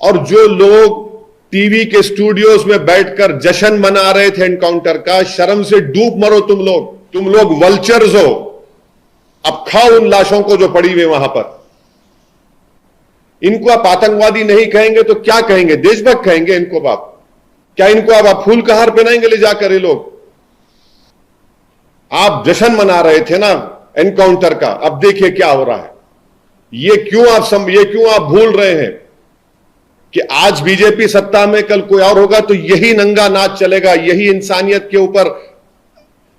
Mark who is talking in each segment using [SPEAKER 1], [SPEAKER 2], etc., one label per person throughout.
[SPEAKER 1] और जो लोग टीवी के स्टूडियोज में बैठकर जश्न मना रहे थे एनकाउंटर का, शर्म से डूब मरो तुम लोग वल्चर्स हो। अब खाओ उन लाशों को जो पड़ी हुई वहां पर। इनको आप आतंकवादी नहीं कहेंगे तो क्या कहेंगे? देशभक्त कहेंगे इनको आप? क्या इनको आप फूल का हार पहनाएंगे ले जाकर? ये लोग, आप जश्न मना रहे थे ना एनकाउंटर का, अब देखिए क्या हो रहा है। ये क्यों आप भूल रहे हैं कि आज बीजेपी सत्ता में, कल कोई और होगा तो यही नंगा नाच चलेगा, यही इंसानियत के ऊपर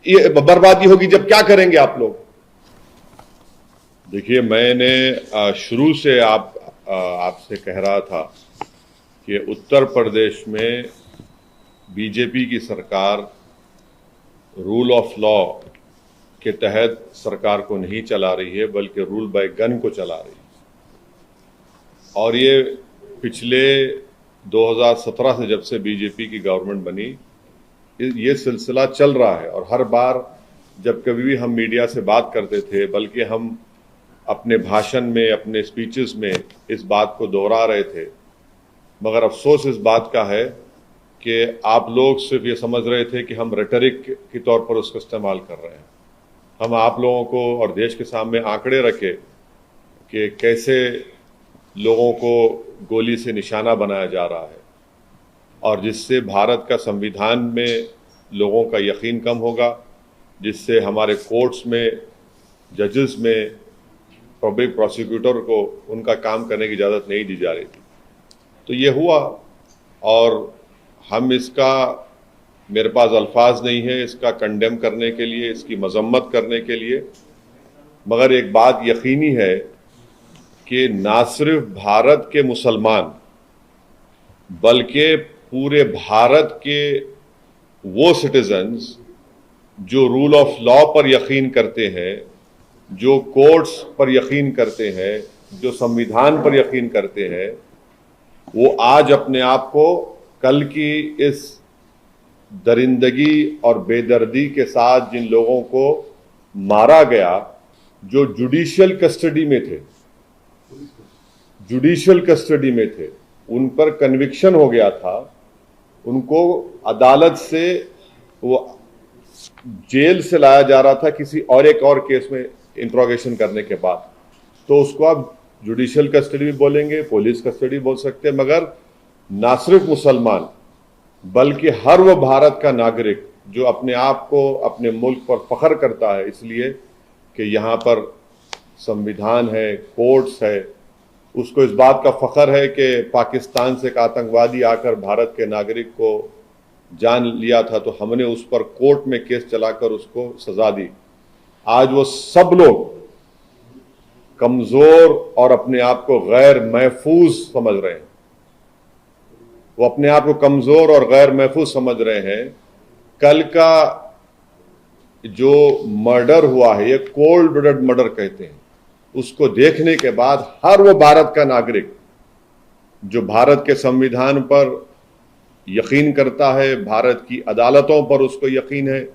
[SPEAKER 1] ये बर्बादी होगी। जब क्या करेंगे आप लोग? देखिए, मैंने शुरू से आपसे कह रहा था कि उत्तर प्रदेश में बीजेपी की सरकार रूल ऑफ लॉ के तहत सरकार को नहीं चला रही है, बल्कि रूल बाय गन को चला रही है। और ये पिछले 2017 से, जब से बीजेपी की गवर्नमेंट बनी, ये सिलसिला चल रहा है। और हर बार जब कभी भी हम मीडिया से बात करते थे, बल्कि हम अपने भाषण में, अपने स्पीचेस में इस बात को दोहरा रहे थे। मगर अफसोस इस बात का है कि आप लोग सिर्फ ये समझ रहे थे कि हम रेटरिक के तौर पर उसका इस्तेमाल कर रहे हैं। हम आप लोगों को और देश के सामने आंकड़े रखे कि कैसे लोगों को गोली से निशाना बनाया जा रहा है, और जिससे भारत का संविधान में लोगों का यकीन कम होगा, जिससे हमारे कोर्ट्स में, जजेस में, पब्लिक प्रोसिक्यूटर को उनका काम करने की इजाज़त नहीं दी जा रही थी। तो ये हुआ, और हम इसका, मेरे पास अल्फाज नहीं है इसका कंडेम करने के लिए, इसकी मजम्मत करने के लिए। मगर एक बात यकीनी है कि ना सिर्फ भारत के मुसलमान, बल्कि पूरे भारत के वो सिटीजन्स जो रूल ऑफ लॉ पर यकीन करते हैं, जो कोर्ट्स पर यकीन करते हैं, जो संविधान पर यकीन करते हैं, वो आज अपने आप को कल की इस दरिंदगी और बेदर्दी के साथ, जिन लोगों को मारा गया, जो जुडिशियल कस्टडी में थे, उन पर कन्विक्शन हो गया था, उनको अदालत से, वो जेल से लाया जा रहा था किसी और एक और केस में इंट्रोगेशन करने के बाद, तो उसको आप जुडिशियल कस्टडी भी बोलेंगे, पुलिस कस्टडी बोल सकते हैं। मगर ना सिर्फ मुसलमान, बल्कि हर वो भारत का नागरिक जो अपने आप को, अपने मुल्क पर फख्र करता है इसलिए कि यहाँ पर संविधान है, कोर्ट्स है, उसको इस बात का फख्र है कि पाकिस्तान से एक आतंकवादी आकर भारत के नागरिक को जान लिया था, तो हमने उस पर कोर्ट में केस चलाकर उसको सजा दी। आज वो सब लोग कमजोर और अपने आप को गैर महफूज समझ रहे हैं। वो अपने आप को कमजोर और गैर महफूज समझ रहे हैं। कल का जो मर्डर हुआ है, ये कोल्ड ब्लडेड मर्डर कहते हैं, उसको देखने के बाद हर वो भारत का नागरिक जो भारत के संविधान पर यकीन करता है, भारत की अदालतों पर उसको यकीन है,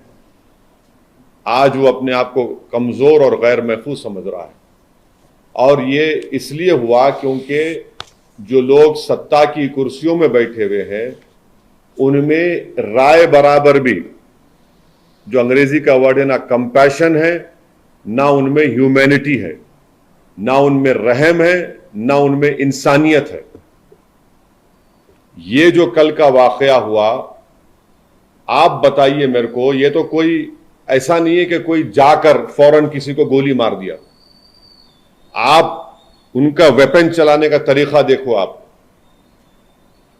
[SPEAKER 1] आज वो अपने आप को कमजोर और गैर महफूज समझ रहा है। और ये इसलिए हुआ क्योंकि जो लोग सत्ता की कुर्सियों में बैठे हुए हैं, उनमें राय बराबर भी, जो अंग्रेजी का वर्ड है, ना कंपैशन है, ना उनमें ह्यूमैनिटी है, ना उनमें रहम है, ना उनमें इंसानियत है। ये जो कल का वाकया हुआ, आप बताइए मेरे को, ये तो कोई ऐसा नहीं है कि कोई जाकर फौरन किसी को गोली मार दिया। आप उनका वेपन चलाने का तरीका देखो, आप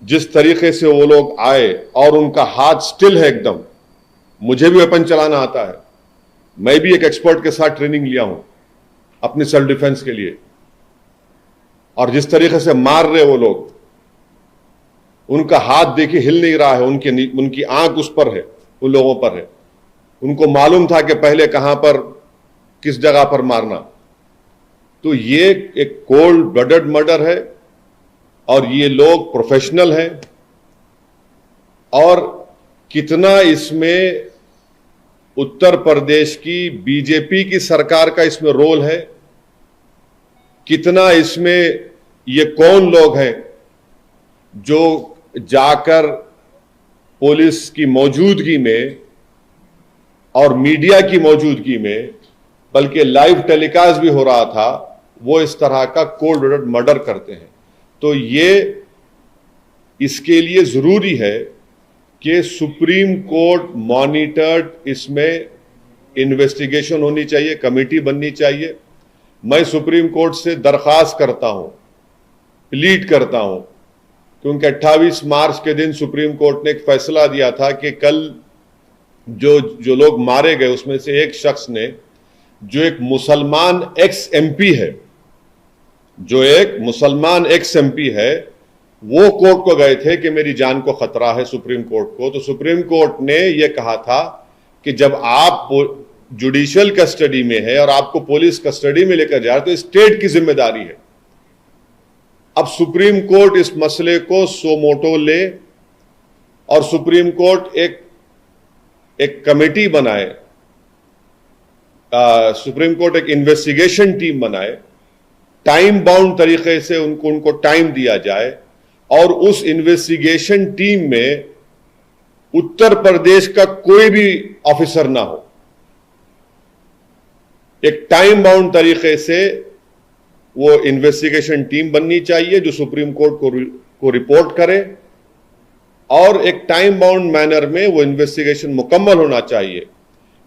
[SPEAKER 1] जिस तरीके से वो लोग आए, और उनका हाथ स्टिल है एकदम। मुझे भी वेपन चलाना आता है, मैं भी एक एक्सपर्ट के साथ ट्रेनिंग लिया हूं अपनी सेल्फ डिफेंस के लिए। और जिस तरीके से मार रहे वो लोग, उनका हाथ देखिए हिल नहीं रहा है, उनकी आंख उस पर है, उन लोगों पर है। उनको मालूम था कि पहले कहां पर, किस जगह पर मारना। तो ये एक कोल्ड ब्लडेड मर्डर है, और ये लोग प्रोफेशनल हैं। और कितना इसमें उत्तर प्रदेश की बीजेपी की सरकार का इसमें रोल है, कितना इसमें ये कौन लोग हैं जो जाकर पुलिस की मौजूदगी में और मीडिया की मौजूदगी में, बल्कि लाइव टेलीकास्ट भी हो रहा था, वो इस तरह का कोल्ड ब्लडेड मर्डर करते हैं। तो ये इसके लिए जरूरी है कि सुप्रीम कोर्ट मॉनिटर्ड इसमें इन्वेस्टिगेशन होनी चाहिए, कमेटी बननी चाहिए। मैं सुप्रीम कोर्ट से दरख्वास्त करता हूं, प्लीड करता हूं, क्योंकि 28 मार्च के दिन सुप्रीम कोर्ट ने एक फैसला दिया था कि कल जो लोग मारे गए उसमें से एक शख्स ने, जो एक मुसलमान एक्स एमपी है, जो एक मुसलमान एक्स एमपी है, वो कोर्ट को गए थे कि मेरी जान को खतरा है सुप्रीम कोर्ट को। तो सुप्रीम कोर्ट ने यह कहा था कि जब आप जुडिशियल कस्टडी में है और आपको पुलिस कस्टडी में लेकर जा रहे तो स्टेट की जिम्मेदारी है। अब सुप्रीम कोर्ट इस मसले को सो मोटो ले और सुप्रीम कोर्ट एक कमेटी बनाए, सुप्रीम कोर्ट एक इन्वेस्टिगेशन टीम बनाए, टाइम बाउंड तरीके से उनको टाइम दिया जाए और उस इन्वेस्टिगेशन टीम में उत्तर प्रदेश का कोई भी ऑफिसर ना हो। एक टाइम बाउंड तरीके से वो इन्वेस्टिगेशन टीम बननी चाहिए जो सुप्रीम कोर्ट को रिपोर्ट करे, और एक टाइम बाउंड मैनर में वो इन्वेस्टिगेशन मुकम्मल होना चाहिए।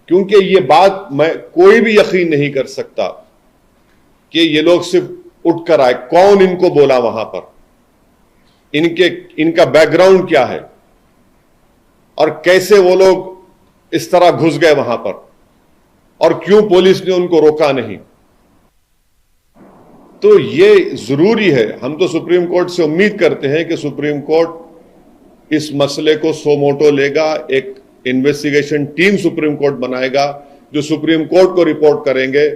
[SPEAKER 1] क्योंकि ये बात कोई भी यकीन नहीं कर सकता कि ये लोग सिर्फ उठकर आए, कौन इनको बोला वहां पर, इनका बैकग्राउंड क्या है और कैसे वो लोग इस तरह घुस गए वहां पर, और क्यों पुलिस ने उनको रोका नहीं। तो ये जरूरी है। हम तो सुप्रीम कोर्ट से उम्मीद करते हैं कि सुप्रीम कोर्ट इस मसले को सो मोटो लेगा, एक इन्वेस्टिगेशन टीम सुप्रीम कोर्ट बनाएगा जो सुप्रीम कोर्ट को रिपोर्ट करेंगे,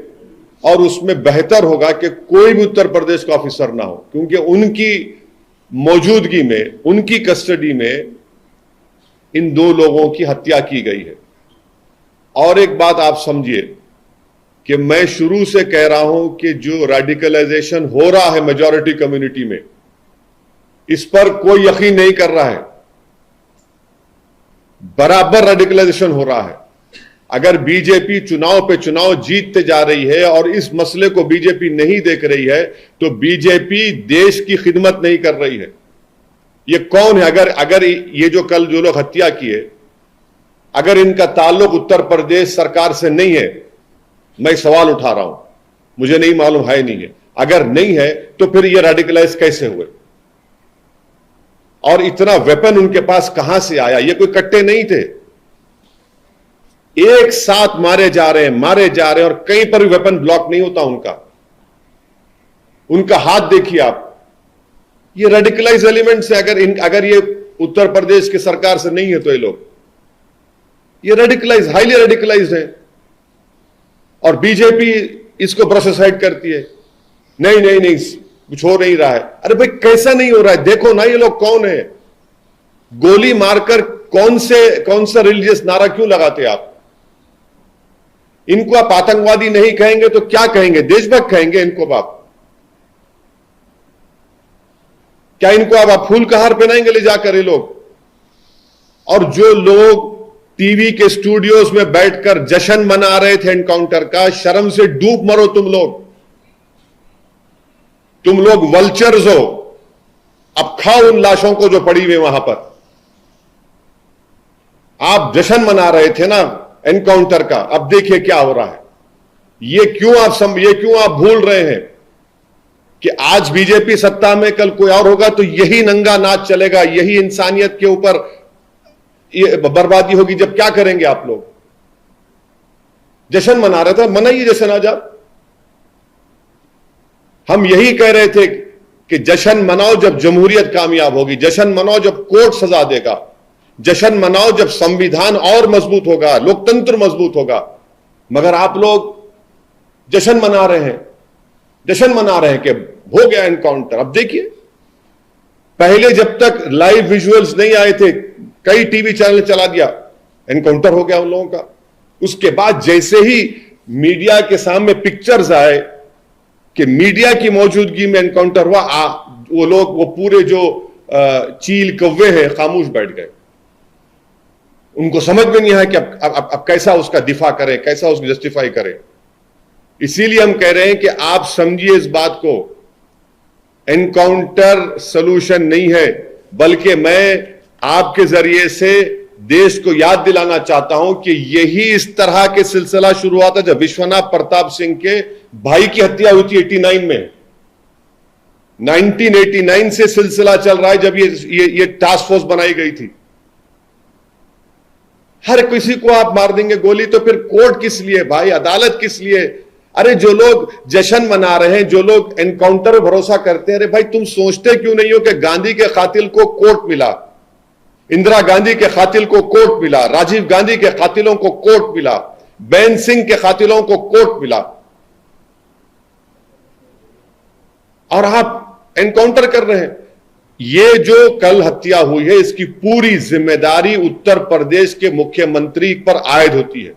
[SPEAKER 1] और उसमें बेहतर होगा कि कोई भी उत्तर प्रदेश का ऑफिसर ना हो, क्योंकि उनकी मौजूदगी में, उनकी कस्टडी में इन दो लोगों की हत्या की गई है। और एक बात आप समझिए कि मैं शुरू से कह रहा हूं कि जो रेडिकलाइजेशन हो रहा है मेजॉरिटी कम्युनिटी में, इस पर कोई यकीन नहीं कर रहा है। बराबर रेडिकलाइजेशन हो रहा है। अगर बीजेपी चुनाव पे चुनाव जीतते जा रही है और इस मसले को बीजेपी नहीं देख रही है, तो बीजेपी देश की खिदमत नहीं कर रही है। ये कौन है? अगर ये जो कल जो लोग हत्या किए, अगर इनका ताल्लुक उत्तर प्रदेश सरकार से नहीं है, मैं सवाल उठा रहा हूं, मुझे नहीं मालूम है नहीं है, अगर नहीं है तो फिर ये रेडिकलाइज कैसे हुए और इतना वेपन उनके पास कहां से आया? ये कोई कट्टे नहीं थे, एक साथ मारे जा रहे हैं और कहीं पर भी वेपन ब्लॉक नहीं होता उनका हाथ देखिए आप। ये रेडिकलाइज एलिमेंट से अगर ये उत्तर प्रदेश की सरकार से नहीं है तो ये रेडिकलाइज, हाईली रेडिकलाइज है, और बीजेपी इसको प्रोसेसाइड करती है। नहीं कुछ हो नहीं रहा है। अरे भाई कैसा नहीं हो रहा है? देखो ना ये लोग कौन है, गोली मारकर कौन सा रिलीजियस नारा क्यों लगाते आप? इनको आप आतंकवादी नहीं कहेंगे तो क्या कहेंगे? देशभक्त कहेंगे इनको आप? क्या इनको आप फूल का हार पहनाएंगे ले जाकर ये लोग? और जो लोग टीवी के स्टूडियोज में बैठकर जश्न मना रहे थे एनकाउंटर का, शर्म से डूब मरो तुम लोग वल्चर्स हो। अब खाओ उन लाशों को जो पड़ी हुई वहां पर। आप जश्न मना रहे थे ना एनकाउंटर का, अब देखिए क्या हो रहा है। ये क्यों आप भूल रहे हैं कि आज बीजेपी सत्ता में, कल कोई और होगा तो यही नंगा नाच चलेगा, यही इंसानियत के ऊपर ये बर्बादी होगी। जब क्या करेंगे आप लोग? जश्न मना रहे थे, मनाइए जश्न आज आप। हम यही कह रहे थे कि जश्न मनाओ जब जमहूरियत कामयाब होगी, जश्न मनाओ जब कोर्ट सजा देगा, जश्न मनाओ जब संविधान और मजबूत होगा, लोकतंत्र मजबूत होगा। मगर आप लोग जश्न मना रहे हैं कि हो गया एनकाउंटर। अब देखिए, पहले जब तक लाइव विजुअल्स नहीं आए थे, कई टीवी चैनल चला दिया, एनकाउंटर हो गया उन लोगों का। उसके बाद जैसे ही मीडिया के सामने पिक्चर्स आए कि मीडिया की मौजूदगी में एनकाउंटर हुआ, वो लोग, वो पूरे जो चील कौवे हैं, खामोश बैठ गए। उनको समझ में नहीं आया कि अब कैसा उसका दिफा करें, कैसा उसको जस्टिफाई करें। इसीलिए हम कह रहे हैं कि आप समझिए इस बात को, एनकाउंटर सॉल्यूशन नहीं है, बल्कि मैं आपके जरिए से देश को याद दिलाना चाहता हूं कि यही इस तरह के सिलसिला शुरू हुआ था जब विश्वनाथ प्रताप सिंह के भाई की हत्या हुई थी 89 में। 1989 से सिलसिला चल रहा है जब ये टास्क फोर्स बनाई गई थी। हर किसी को आप मार देंगे गोली तो फिर कोर्ट किस लिए भाई, अदालत किस लिए? अरे जो लोग जश्न मना रहे हैं, जो लोग एनकाउंटर पर भरोसा करते हैं, अरे भाई तुम सोचते क्यों नहीं हो कि गांधी के कातिल को कोर्ट मिला, इंदिरा गांधी के कातिल को कोर्ट मिला, राजीव गांधी के कातिलों को कोर्ट मिला, बेन सिंह के कातिलों को कोर्ट मिला, और आप एनकाउंटर कर रहे हैं। ये जो कल हत्या हुई है इसकी पूरी जिम्मेदारी उत्तर प्रदेश के मुख्यमंत्री पर आयद होती है।